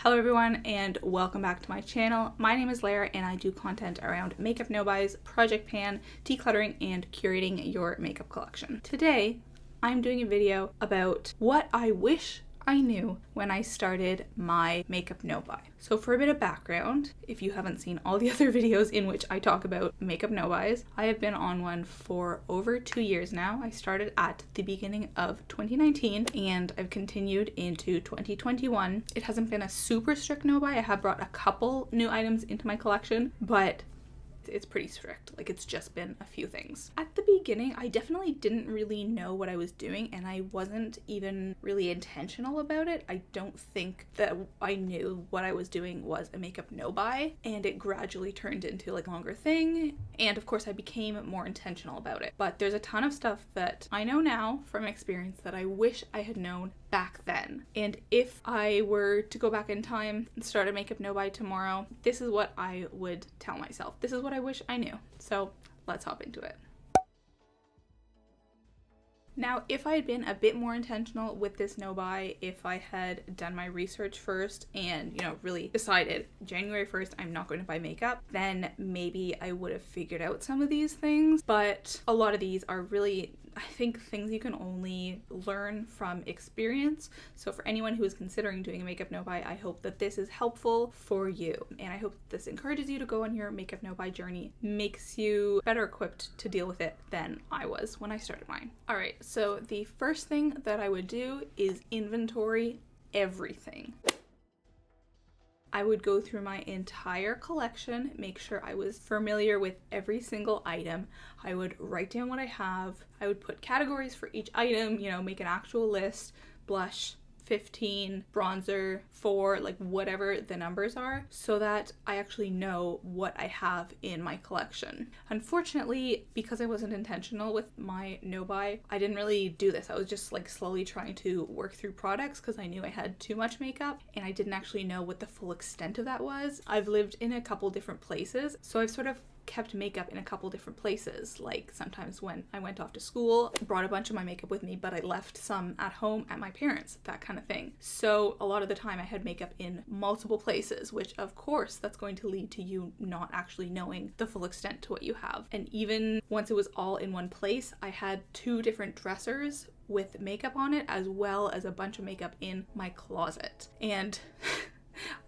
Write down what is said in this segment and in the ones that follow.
Hello everyone and welcome back to my channel. My name is Lara and I do content around makeup no-buys, project pan, decluttering, and curating your makeup collection. Today, I'm doing a video about what I wish I knew when I started my makeup no-buy. So for a bit of background, if you haven't seen all the other videos in which I talk about makeup no-buys, I have been on one for over 2 years now. I started at the beginning of 2019 and I've continued into 2021. It hasn't been a super strict no-buy. I have brought a couple new items into my collection, but it's pretty strict. Like, it's just been a few things. At the beginning, I definitely didn't really know what I was doing and I wasn't even really intentional about it. I don't think that I knew what I was doing was a makeup no-buy, and it gradually turned into like a longer thing. And of course I became more intentional about it. But there's a ton of stuff that I know now from experience that I wish I had known back then. And if I were to go back in time and start a makeup no-buy tomorrow, this is what I would tell myself. This is what I wish I knew. So let's hop into it. Now, if I had been a bit more intentional with this no-buy, if I had done my research first and, really decided January 1st, I'm not going to buy makeup, then maybe I would have figured out some of these things. But a lot of these are really, I think, things you can only learn from experience. So for anyone who is considering doing a makeup no-buy, I hope that this is helpful for you. And I hope this encourages you to go on your makeup no-buy journey, makes you better equipped to deal with it than I was when I started mine. All right, so the first thing that I would do is inventory everything. I would go through my entire collection, make sure I was familiar with every single item. I would write down what I have. I would put categories for each item, make an actual list: blush, 15, bronzer, 4, like whatever the numbers are, so that I actually know what I have in my collection. Unfortunately, because I wasn't intentional with my no-buy, I didn't really do this. I was just like slowly trying to work through products because I knew I had too much makeup and I didn't actually know what the full extent of that was. I've lived in a couple different places, so I've sort of kept makeup in a couple different places. Like sometimes when I went off to school, brought a bunch of my makeup with me, but I left some at home at my parents', that kind of thing. So a lot of the time I had makeup in multiple places, which of course that's going to lead to you not actually knowing the full extent to what you have. And even once it was all in one place, I had 2 different dressers with makeup on it, as well as a bunch of makeup in my closet. And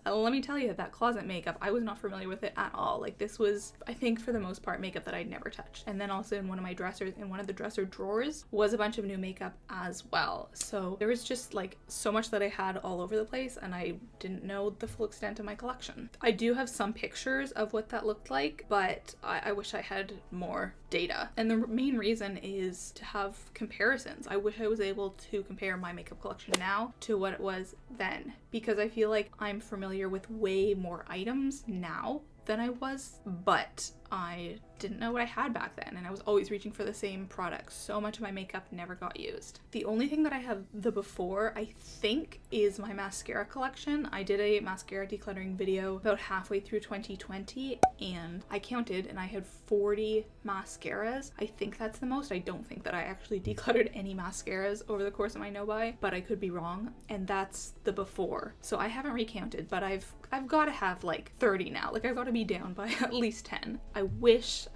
let me tell you, that closet makeup, I was not familiar with it at all. Like, this was, I think, for the most part, makeup that I'd never touched. And then also in one of my dressers, in one of the dresser drawers, was a bunch of new makeup as well. So there was just like so much that I had all over the place and I didn't know the full extent of my collection. I do have some pictures of what that looked like, but I wish I had more data. And the main reason is to have comparisons. I wish I was able to compare my makeup collection now to what it was then, because I feel like I'm familiar with way more items now than I was, but I didn't know what I had back then and I was always reaching for the same products. So much of my makeup never got used. The only thing that I have the before, I think, is my mascara collection. I did a mascara decluttering video about halfway through 2020 and I counted and I had 40 mascaras. I think that's the most. I don't think that I actually decluttered any mascaras over the course of my no-buy, but I could be wrong. And that's the before. So I haven't recounted, but I've got to have like 30 now. Like, I've got to be down by at least 10. I wish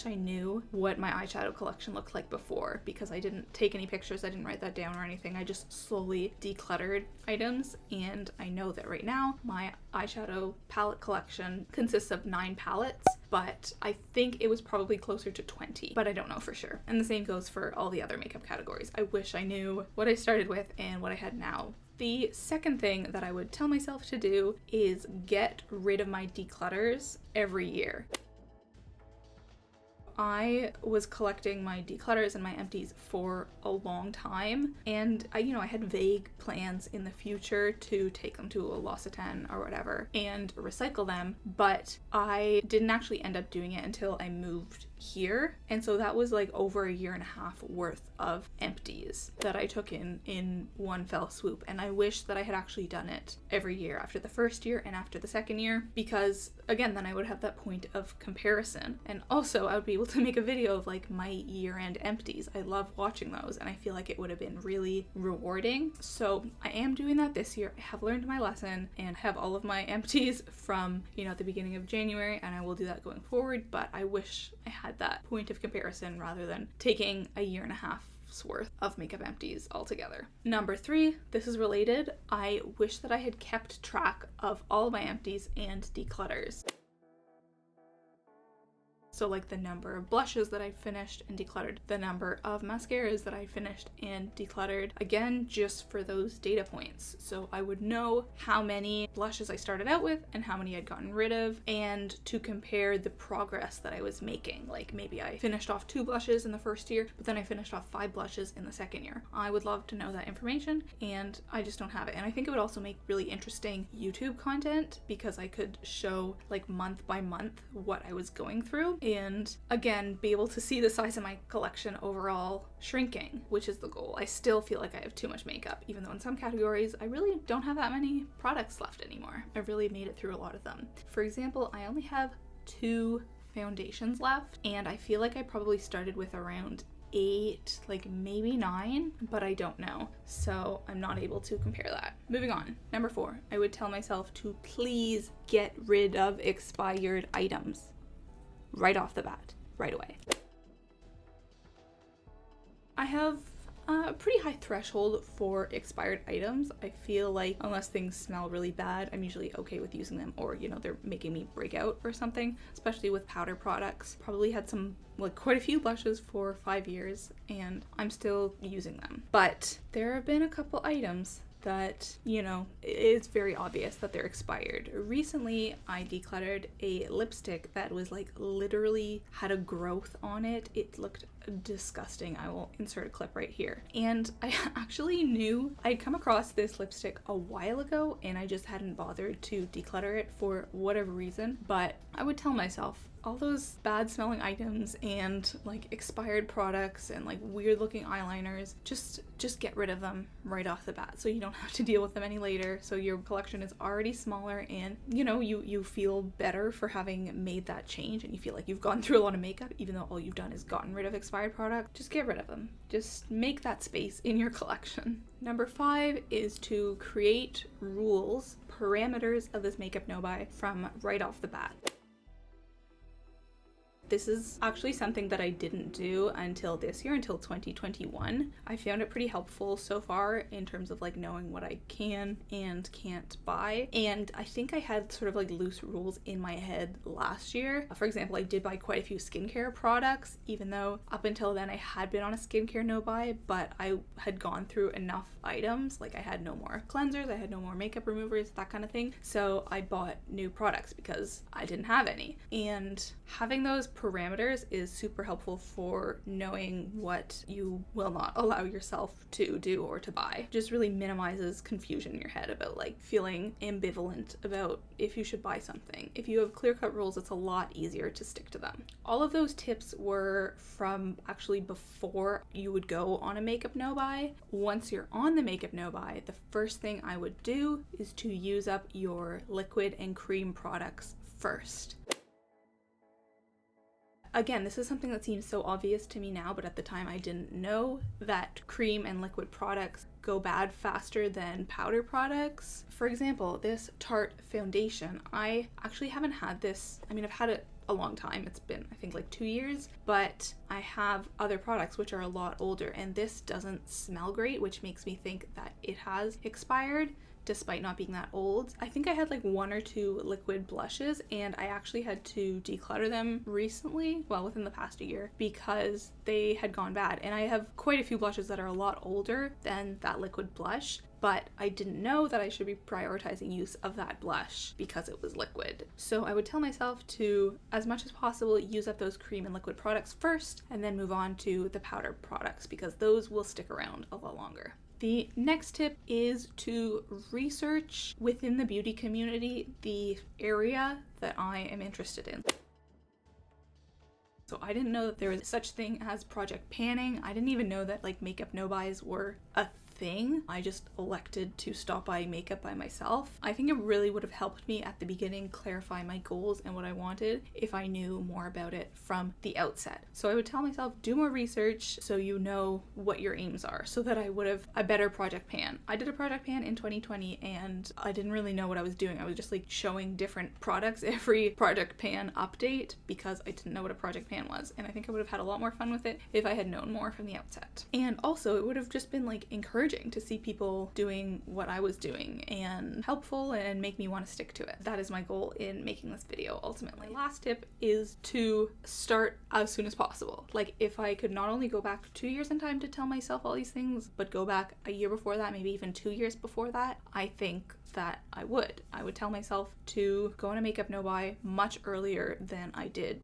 I knew what my eyeshadow collection looked like before, because I didn't take any pictures, I didn't write that down or anything. I just slowly decluttered items, and I know that right now my eyeshadow palette collection consists of 9 palettes, but I think it was probably closer to 20, but I don't know for sure. And the same goes for all the other makeup categories. I wish I knew what I started with and what I had now. The second thing that I would tell myself to do is get rid of my declutters every year. I was collecting my declutters and my empties for a long time, and I had vague plans in the future to take them to a L'Occitane or whatever and recycle them, but I didn't actually end up doing it until I moved here. And so that was like over 1.5 years worth of empties that I took in one fell swoop. And I wish that I had actually done it every year after the first year and after the second year, because again, then I would have that point of comparison. And also I would be able able to make a video of like my year-end empties. I love watching those, and I feel like it would have been really rewarding. So I am doing that this year. I have learned my lesson and have all of my empties from, at the beginning of January, and I will do that going forward, but I wish I had that point of comparison rather than taking a year and a half worth of makeup empties altogether. Number 3, this is related. I wish that I had kept track of all of my empties and declutters. So like the number of blushes that I finished and decluttered, the number of mascaras that I finished and decluttered, again, just for those data points. So I would know how many blushes I started out with and how many I'd gotten rid of, and to compare the progress that I was making. Like maybe I finished off 2 blushes in the first year, but then I finished off 5 blushes in the second year. I would love to know that information, and I just don't have it. And I think it would also make really interesting YouTube content, because I could show like month by month what I was going through, and again, be able to see the size of my collection overall shrinking, which is the goal. I still feel like I have too much makeup, even though in some categories I really don't have that many products left anymore. I've really made it through a lot of them. For example, I only have 2 foundations left, and I feel like I probably started with around 8, like maybe 9, but I don't know. So I'm not able to compare that. Moving on. Number 4, I would tell myself to please get rid of expired items right off the bat, right away. I have a pretty high threshold for expired items. I feel like unless things smell really bad, I'm usually okay with using them, or they're making me break out or something, especially with powder products. Probably had quite a few blushes for 5 years and I'm still using them. But there have been a couple items that, it's very obvious that they're expired. Recently, I decluttered a lipstick that was literally had a growth on it. It looked disgusting. I will insert a clip right here. And I actually knew I'd come across this lipstick a while ago, and I just hadn't bothered to declutter it for whatever reason. But I would tell myself, all those bad smelling items and expired products and weird looking eyeliners, just get rid of them right off the bat, so you don't have to deal with them any later. So your collection is already smaller, and you feel better for having made that change, and you feel like you've gone through a lot of makeup even though all you've done is gotten rid of expired product. Just get rid of them. Just make that space in your collection. Number 5 is to create rules, parameters of this makeup no-buy from right off the bat. This is actually something that I didn't do until this year, until 2021. I found it pretty helpful so far in terms of knowing what I can and can't buy. And I think I had sort of loose rules in my head last year. For example, I did buy quite a few skincare products, even though up until then I had been on a skincare no-buy, but I had gone through enough items. I had no more cleansers, I had no more makeup removers, that kind of thing. So I bought new products because I didn't have any. And having those parameters is super helpful for knowing what you will not allow yourself to do or to buy. Just really minimizes confusion in your head about feeling ambivalent about if you should buy something. If you have clear-cut rules, it's a lot easier to stick to them. All of those tips were from actually before you would go on a makeup no-buy. Once you're on the makeup no-buy, the first thing I would do is to use up your liquid and cream products first. Again, this is something that seems so obvious to me now, but at the time I didn't know that cream and liquid products go bad faster than powder products. For example, this Tarte foundation, I actually haven't had this, I've had it a long time. It's been, I think 2 years, but I have other products which are a lot older, and this doesn't smell great, which makes me think that it has expired despite not being that old. I think I had 1 or 2 liquid blushes, and I actually had to declutter them recently, within the past year, because they had gone bad. And I have quite a few blushes that are a lot older than that liquid blush, but I didn't know that I should be prioritizing use of that blush because it was liquid. So I would tell myself to, as much as possible, use up those cream and liquid products first, and then move on to the powder products, because those will stick around a lot longer. The next tip is to research within the beauty community the area that I am interested in. So I didn't know that there was such thing as project panning. I didn't even know that makeup no-buys were a thing. I just elected to stop buying makeup by myself. I think it really would have helped me at the beginning clarify my goals and what I wanted if I knew more about it from the outset. So I would tell myself, do more research so you know what your aims are, so that I would have a better project plan. I did a project plan in 2020 and I didn't really know what I was doing. I was just like showing different products every project plan update because I didn't know what a project plan was. And I think I would have had a lot more fun with it if I had known more from the outset. And also it would have just been like encouraging to see people doing what I was doing and helpful and make me want to stick to it. That is my goal in making this video ultimately. My last tip is to start as soon as possible. Like if I could not only go back 2 years in time to tell myself all these things, but go back a year before that, maybe even 2 years before that, I think that I would tell myself to go on a makeup no-buy much earlier than I did,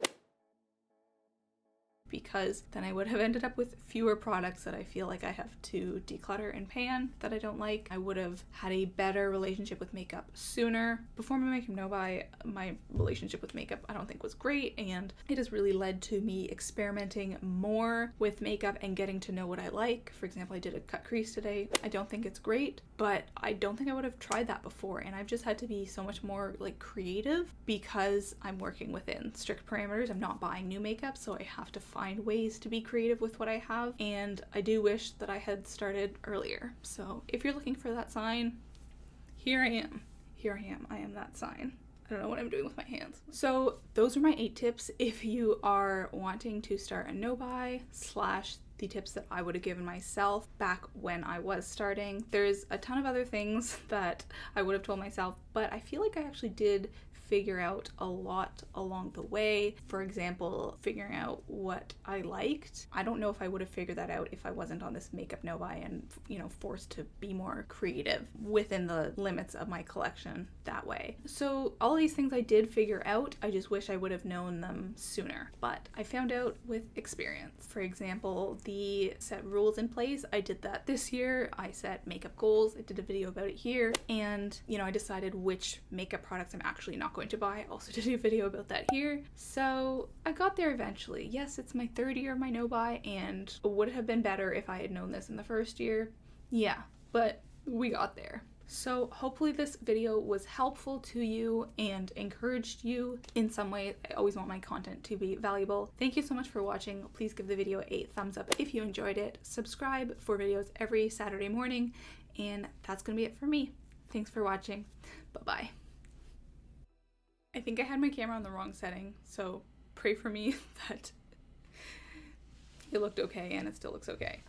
because then I would have ended up with fewer products that I feel like I have to declutter and pan that I don't like. I would have had a better relationship with makeup sooner. Before my makeup no-buy, my relationship with makeup I don't think was great, and it has really led to me experimenting more with makeup and getting to know what I like. For example, I did a cut crease today. I don't think it's great, but I don't think I would have tried that before, and I've just had to be so much more like creative because I'm working within strict parameters. I'm not buying new makeup, so I have to find ways to be creative with what I have, and I do wish that I had started earlier. So if you're looking for that sign, here I am. I am that sign. I don't know what I'm doing with my hands. So those are my 8 tips if you are wanting to start a no-buy / the tips that I would have given myself back when I was starting. There's a ton of other things that I would have told myself, but I feel like I actually did figure out a lot along the way. For example, figuring out what I liked. I don't know if I would have figured that out if I wasn't on this makeup no-buy and, forced to be more creative within the limits of my collection that way. So all these things I did figure out, I just wish I would have known them sooner, but I found out with experience. For example, the set rules in place, I did that this year. I set makeup goals. I did a video about it here, and I decided which makeup products I'm actually not going to buy. I also did a video about that here. So I got there eventually. Yes, it's my 3rd year of my no-buy, and would it have been better if I had known this in the 1st year? Yeah, but we got there. So hopefully this video was helpful to you and encouraged you in some way. I always want my content to be valuable. Thank you so much for watching. Please give the video a thumbs up if you enjoyed it. Subscribe for videos every Saturday morning, and that's gonna be it for me. Thanks for watching. Bye-bye. I think I had my camera on the wrong setting, so pray for me that it looked okay and it still looks okay.